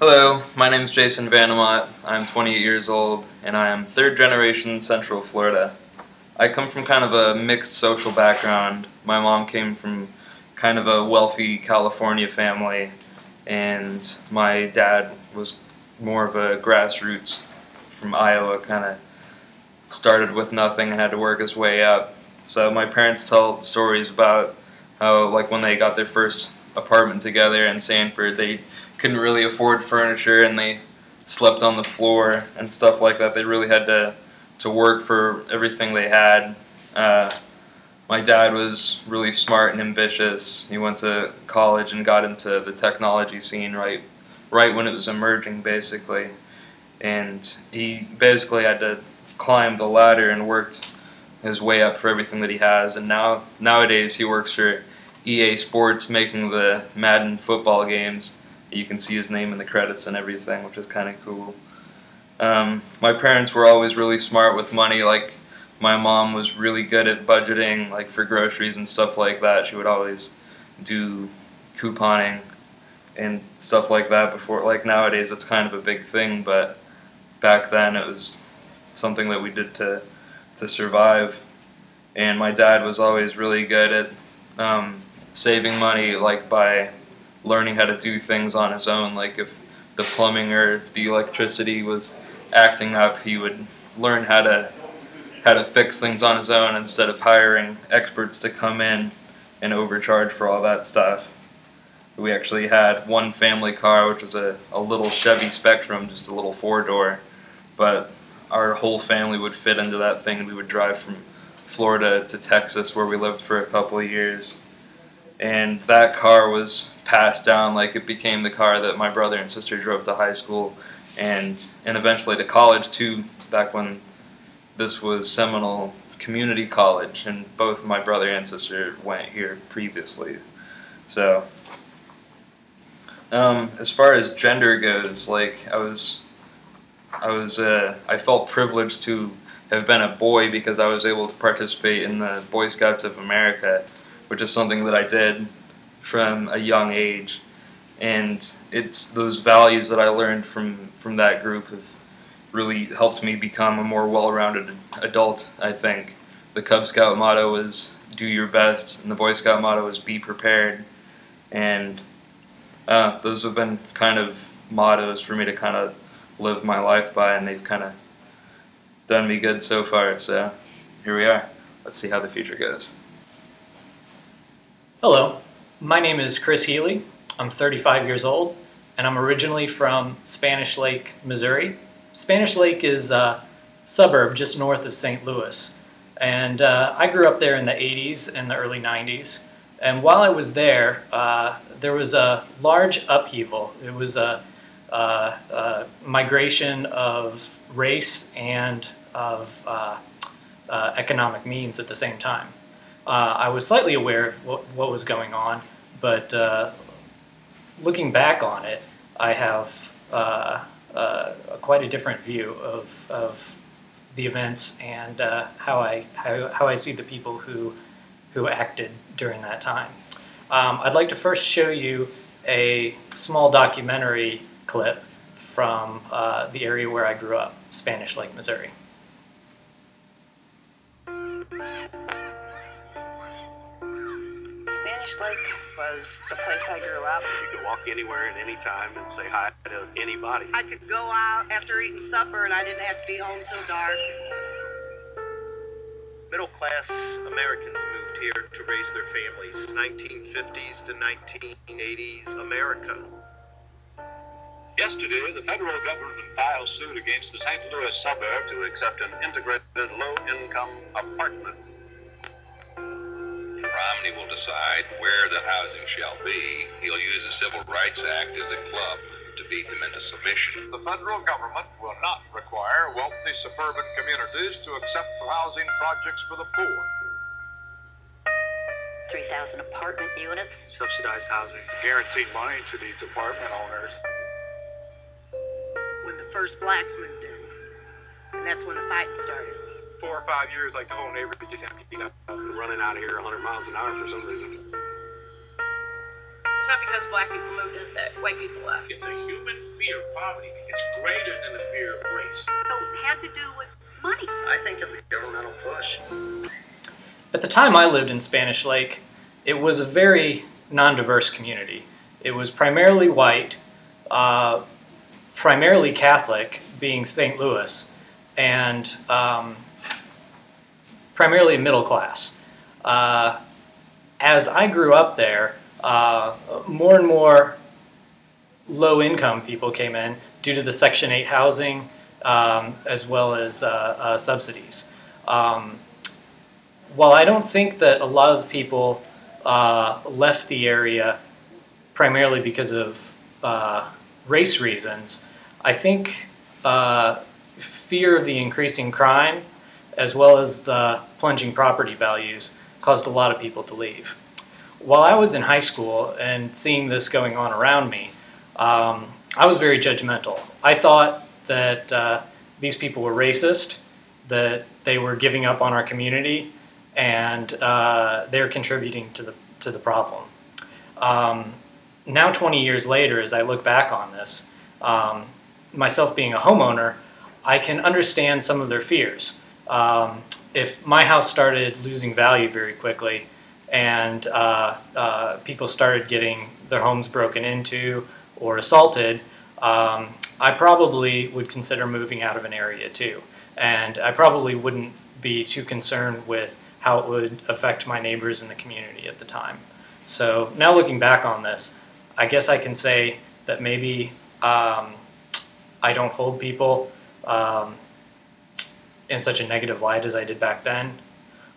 Hello, my name is Jason Vanamott. I'm 28 years old, and I am third generation Central Florida. I come from kind of a mixed social background. My mom came from kind of a wealthy California family, and my dad was more of a grassroots from Iowa, kind of started with nothing and had to work his way up. So my parents tell stories about how, like, when they got their first apartment together in Sanford, they couldn't really afford furniture and they slept on the floor and stuff like that. They really had to work for everything they had. My dad was really smart and ambitious. He went to college and got into the technology scene right when it was emerging, basically. And he basically had to climb the ladder and worked his way up for everything that he has. And nowadays he works for EA Sports, making the Madden football games. You can see his name in the credits and everything, which is kind of cool. My parents were always really smart with money. Like, my mom was really good at budgeting, like for groceries and stuff like that. She would always do couponing and stuff like that before. Like, nowadays it's kind of a big thing, but back then it was something that we did to survive. And my dad was always really good at saving money, like by learning how to do things on his own. Like, if the plumbing or the electricity was acting up, he would learn how to fix things on his own instead of hiring experts to come in and overcharge for all that stuff. We actually had one family car, which was a little Chevy Spectrum, just a little four-door, but our whole family would fit into that thing, and we would drive from Florida to Texas, where we lived for a couple of years. And that car was passed down, like it became the car that my brother and sister drove to high school and eventually to college too, back when this was Seminole Community College, and both my brother and sister went here previously. So as far as gender goes, like, I felt privileged to have been a boy because I was able to participate in the Boy Scouts of America, which is something that I did from a young age. And it's those values that I learned from that group have really helped me become a more well-rounded adult, I think. The Cub Scout motto is do your best, and the Boy Scout motto is be prepared. And those have been kind of mottos for me to kind of live my life by, and they've kind of done me good so far. So here we are. Let's see how the future goes. Hello, my name is Chris Healy. I'm 35 years old, and I'm originally from Spanish Lake, Missouri. Spanish Lake is a suburb just north of St. Louis, and I grew up there in the 80s and the early 90s. And while I was there, there was a large upheaval. It was a migration of race and of economic means at the same time. I was slightly aware of what was going on, but looking back on it, I have quite a different view of the events and how I see the people who acted during that time. I'd like to first show you a small documentary clip from the area where I grew up, Spanish Lake, Missouri. Spanish Lake was the place I grew up. You could walk anywhere at any time and say hi to anybody. I could go out after eating supper and I didn't have to be home till dark. Middle-class Americans moved here to raise their families. 1950s to 1980s America. Yesterday, the federal government filed suit against the St. Louis suburb to accept an integrated low-income apartment. Romney will decide where the housing shall be. He'll use the Civil Rights Act as a club to beat them into submission. The federal government will not require wealthy suburban communities to accept housing projects for the poor. 3,000 apartment units. Subsidized housing. Guaranteed money to these apartment owners. When the first blacks moved in, and that's when the fighting started. 4 or 5 years, like the whole neighborhood just emptied out. Running out of here 100 miles an hour for some reason. It's not because black people moved in that white people left. It's a human fear of poverty. It's greater than the fear of race. So it had to do with money. I think it's a governmental push. At the time I lived in Spanish Lake, it was a very non-diverse community. It was primarily white, primarily Catholic, being St. Louis, and primarily middle class. As I grew up there, more and more low-income people came in due to the Section 8 housing, as well as subsidies. While I don't think that a lot of people left the area primarily because of race reasons, I think fear of the increasing crime as well as the plunging property values caused a lot of people to leave. While I was in high school and seeing this going on around me, I was very judgmental. I thought that these people were racist, that they were giving up on our community, and they're contributing to the problem. Now 20 years later, as I look back on this, myself being a homeowner, I can understand some of their fears. If my house started losing value very quickly and people started getting their homes broken into or assaulted, I probably would consider moving out of an area too. And I probably wouldn't be too concerned with how it would affect my neighbors in the community at the time. So now looking back on this, I guess I can say that maybe I don't hold people in such a negative light as I did back then.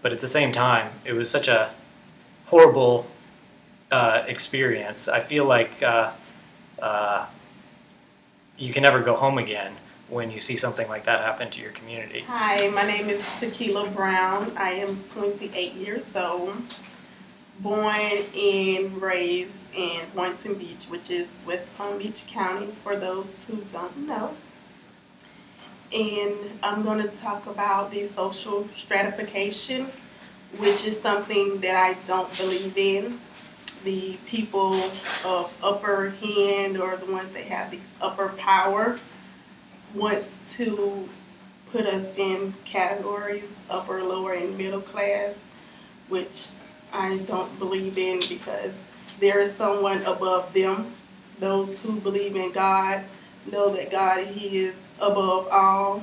But at the same time, it was such a horrible experience. I feel like you can never go home again when you see something like that happen to your community. Hi, my name is Tequila Brown. I am 28 years old, born and raised in Boynton Beach, which is West Palm Beach County, for those who don't know. And I'm going to talk about the social stratification, which is something that I don't believe in. The people of upper hand, or the ones that have the upper power, wants to put us in categories, upper, lower, and middle class, which I don't believe in, because there is someone above them. Those who believe in God know that God, He is above all,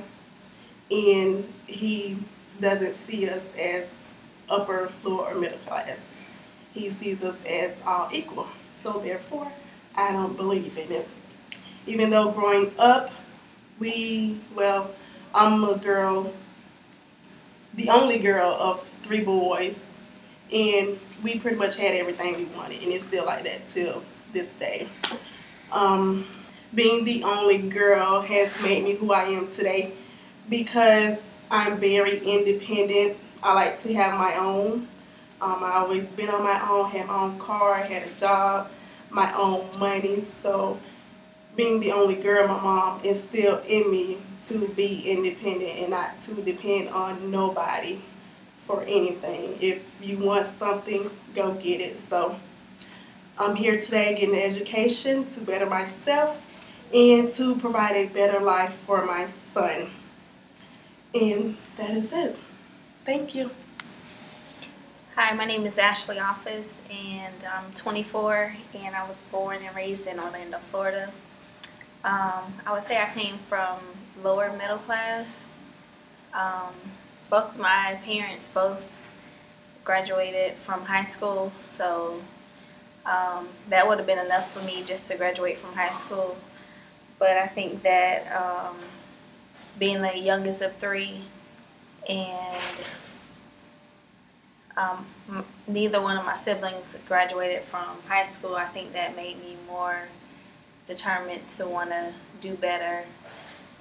and He doesn't see us as upper, lower, or middle class. He sees us as all equal. So therefore, I don't believe in it. Even though growing up, I'm a girl, the only girl of 3 boys, and we pretty much had everything we wanted, and it's still like that till this day. Being the only girl has made me who I am today, because I'm very independent. I like to have my own. I always been on my own, had my own car, had a job, my own money. So being the only girl, my mom instilled in me to be independent and not to depend on nobody for anything. If you want something, go get it. So I'm here today getting an education to better myself and to provide a better life for my son. And that is it. Thank you. Hi, my name is Ashley Office, and I'm 24, and I was born and raised in Orlando, Florida. I would say I came from lower middle class. Both my parents graduated from high school, so that would have been enough for me just to graduate from high school. But I think that being the youngest of 3 and neither one of my siblings graduated from high school, I think that made me more determined to want to do better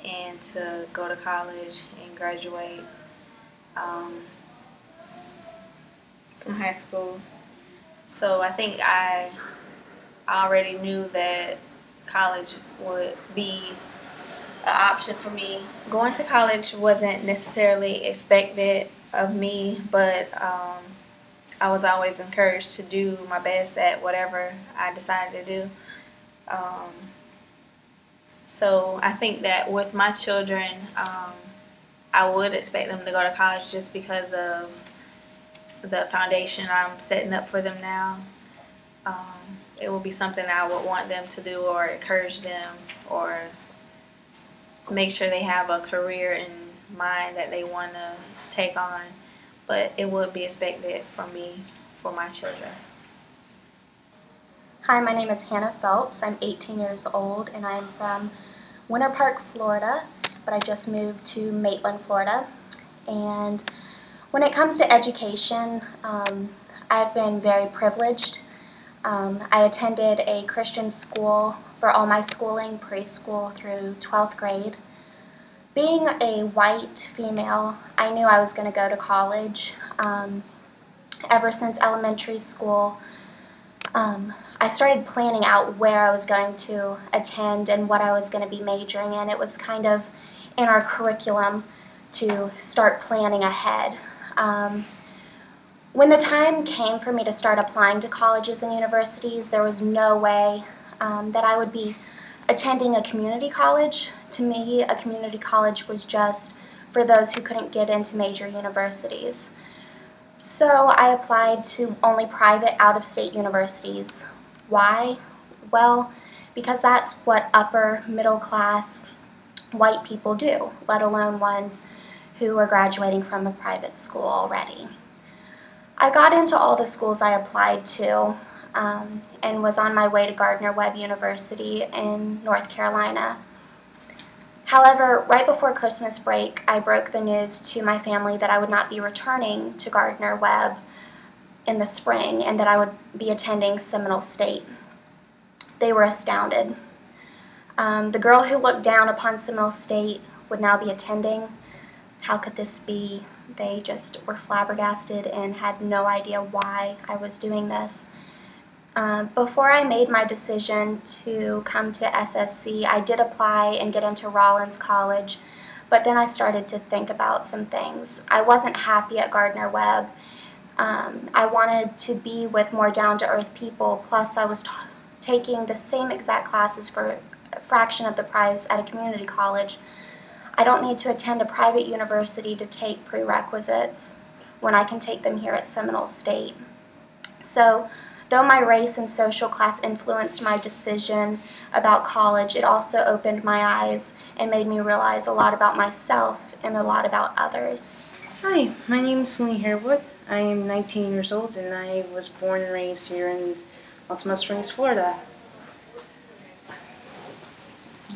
and to go to college and graduate from high school. So I think I already knew that college would be an option for me. Going to college wasn't necessarily expected of me, but I was always encouraged to do my best at whatever I decided to do. So I think that with my children, I would expect them to go to college just because of the foundation I'm setting up for them now. It will be something I would want them to do, or encourage them, or make sure they have a career in mind that they want to take on. But it would be expected from me for my children. Hi, my name is Hannah Phelps. I'm 18 years old and I'm from Winter Park, Florida, but I just moved to Maitland, Florida. And when it comes to education, I've been very privileged. I attended a Christian school for all my schooling, preschool through 12th grade. Being a white female, I knew I was going to go to college. Ever since elementary school, I started planning out where I was going to attend and what I was going to be majoring in. It was kind of in our curriculum to start planning ahead. When the time came for me to start applying to colleges and universities, there was no way that I would be attending a community college. To me, a community college was just for those who couldn't get into major universities. So I applied to only private out-of-state universities. Why? Well, because that's what upper middle class white people do, let alone ones who are graduating from a private school already. I got into all the schools I applied to and was on my way to Gardner-Webb University in North Carolina. However, right before Christmas break, I broke the news to my family that I would not be returning to Gardner-Webb in the spring and that I would be attending Seminole State. They were astounded. The girl who looked down upon Seminole State would now be attending. How could this be? They just were flabbergasted and had no idea why I was doing this. Before I made my decision to come to SSC, I did apply and get into Rollins College, but then I started to think about some things. I wasn't happy at Gardner-Webb. I wanted to be with more down-to-earth people, plus I was taking the same exact classes for a fraction of the price at a community college. I don't need to attend a private university to take prerequisites when I can take them here at Seminole State. So, though my race and social class influenced my decision about college, it also opened my eyes and made me realize a lot about myself and a lot about others. Hi, my name is Celine Harewood. I am 19 years old and I was born and raised here in Altamont Springs, Florida.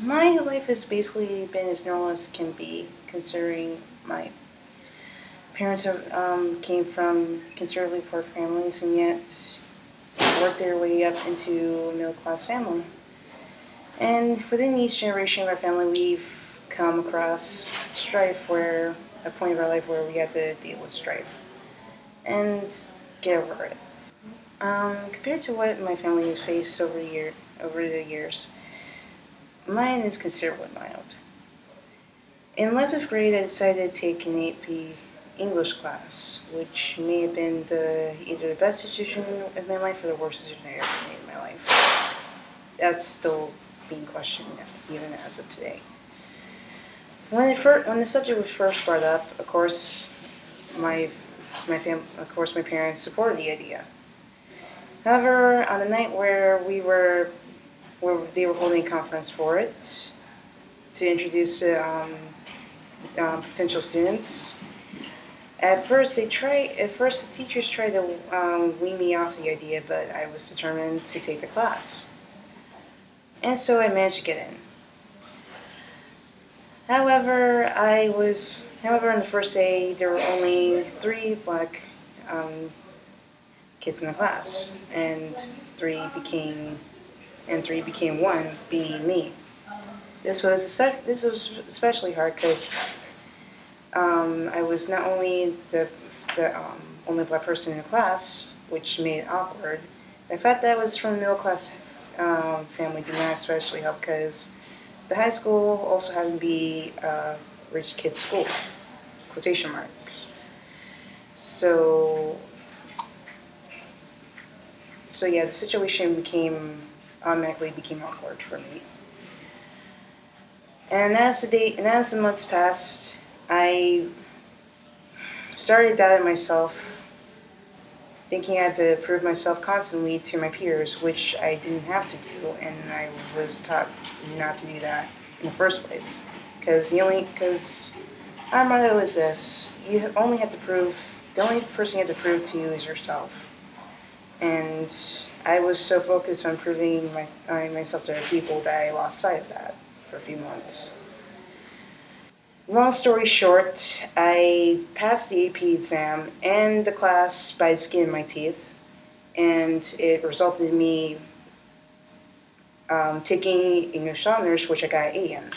My life has basically been as normal as can be, considering my parents came from considerably poor families and yet worked their way up into a middle-class family. And within each generation of our family, we've come across strife, where a point of our life where we had to deal with strife and get over it. Compared to what my family has faced over the years, mine is considerably mild. In 11th grade, I decided to take an AP English class, which may have been either the best decision of my life or the worst decision I ever made in my life. That's still being questioned even as of today. When the subject was first brought up, of course, my parents supported the idea. However, on the night where they were holding a conference for it to introduce potential students, At first, the teachers tried to wean me off the idea, but I was determined to take the class. And so I managed to get in. However, on the first day, there were only 3 black kids in the class, and 3 became 1, being me. This was especially hard because I was not only the only black person in the class, which made it awkward. The fact that I was from a middle-class family did not especially help because the high school also happened to be a rich kid's school, quotation marks. So so yeah, the situation automatically became awkward for me. And as the months passed, I started doubting myself, thinking I had to prove myself constantly to my peers, which I didn't have to do, and I was taught not to do that in the first place. Because our motto is this: the only person you have to prove to is yourself. And I was so focused on proving myself to other people that I lost sight of that for a few months. Long story short, I passed the AP exam and the class by the skin of my teeth, and it resulted in me taking English honors, which I got an A in.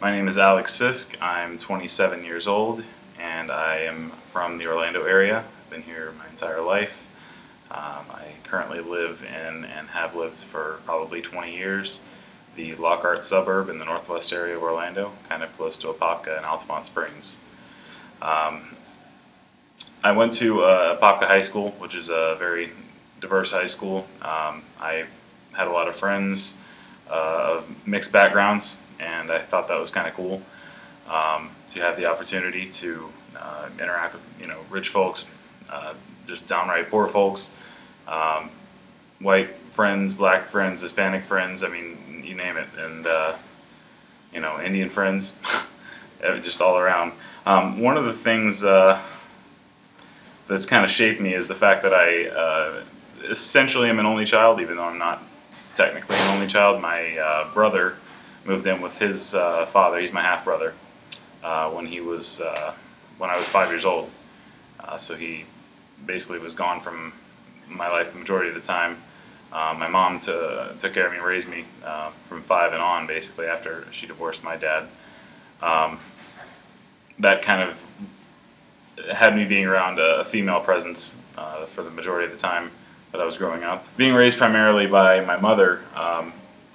My name is Alex Sisk. I'm 27 years old, and I am from the Orlando area. I've been here my entire life. I currently live in, and have lived for probably 20 years, the Lockhart suburb in the northwest area of Orlando, kind of close to Apopka and Altamont Springs. I went to Apopka High School, which is a very diverse high school. I had a lot of friends of mixed backgrounds, and I thought that was kind of cool to have the opportunity to interact with rich folks, just downright poor folks, white friends, black friends, Hispanic friends, I mean, you name it, and Indian friends, just all around. One of the things that's kind of shaped me is the fact that I essentially am an only child, even though I'm not technically an only child. My brother moved in with his father. He's my half brother. When I was 5 years old, so he basically was gone from my life the majority of the time. My mom took care of me and raised me from 5 and on, basically, after she divorced my dad. That kind of had me being around a female presence for the majority of the time that I was growing up. Being raised primarily by my mother,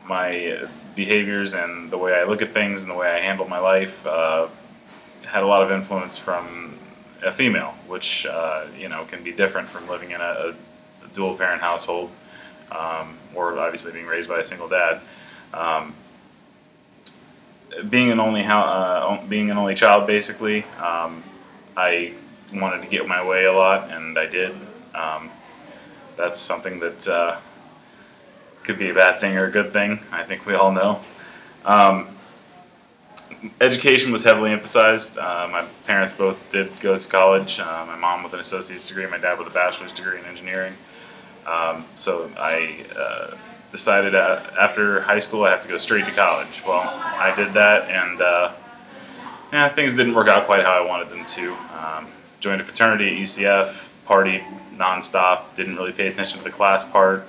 my behaviors and the way I look at things and the way I handle my life had a lot of influence from a female, which can be different from living in a dual parent household, or obviously being raised by a single dad. Being an only child, basically, I wanted to get my way a lot, and I did. That's something that could be a bad thing or a good thing. I think we all know. Education was heavily emphasized. My parents both did go to college. My mom with an associate's degree, my dad with a bachelor's degree in engineering. So I decided after high school I have to go straight to college. Well, I did that, and things didn't work out quite how I wanted them to. Joined a fraternity at UCF, partied nonstop, didn't really pay attention to the class part,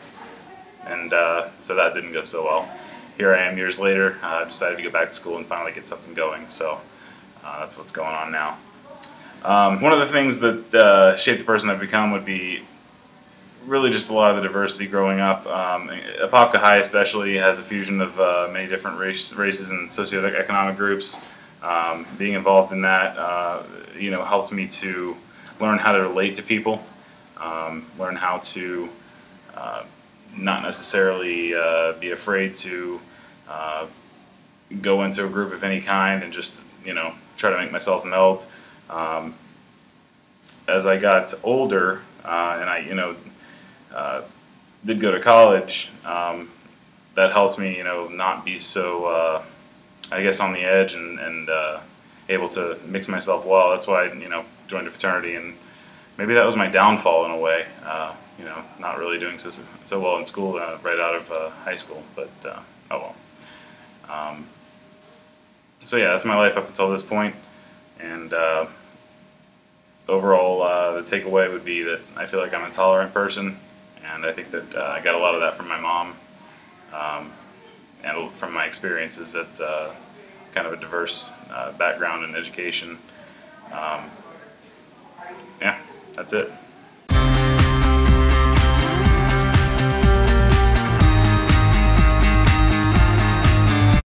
and so that didn't go so well. Here I am years later, decided to go back to school and finally get something going, so that's what's going on now. One of the things that shaped the person I've become would be really just a lot of the diversity growing up. Apopka High especially has a fusion of many different races and socioeconomic groups. Being involved in that helped me to learn how to relate to people, learn how to not necessarily be afraid to go into a group of any kind and just try to make myself meld. As I got older and I did go to college, that helped me not be so I guess on the edge and able to mix myself well. That's why I joined a fraternity, and maybe that was my downfall in a way. Not really doing so well in school right out of high school, but oh well. So yeah, that's my life up until this point, and overall the takeaway would be that I feel like I'm a tolerant person, and I think that I got a lot of that from my mom, and from my experiences at kind of a diverse background in education. Yeah, that's it.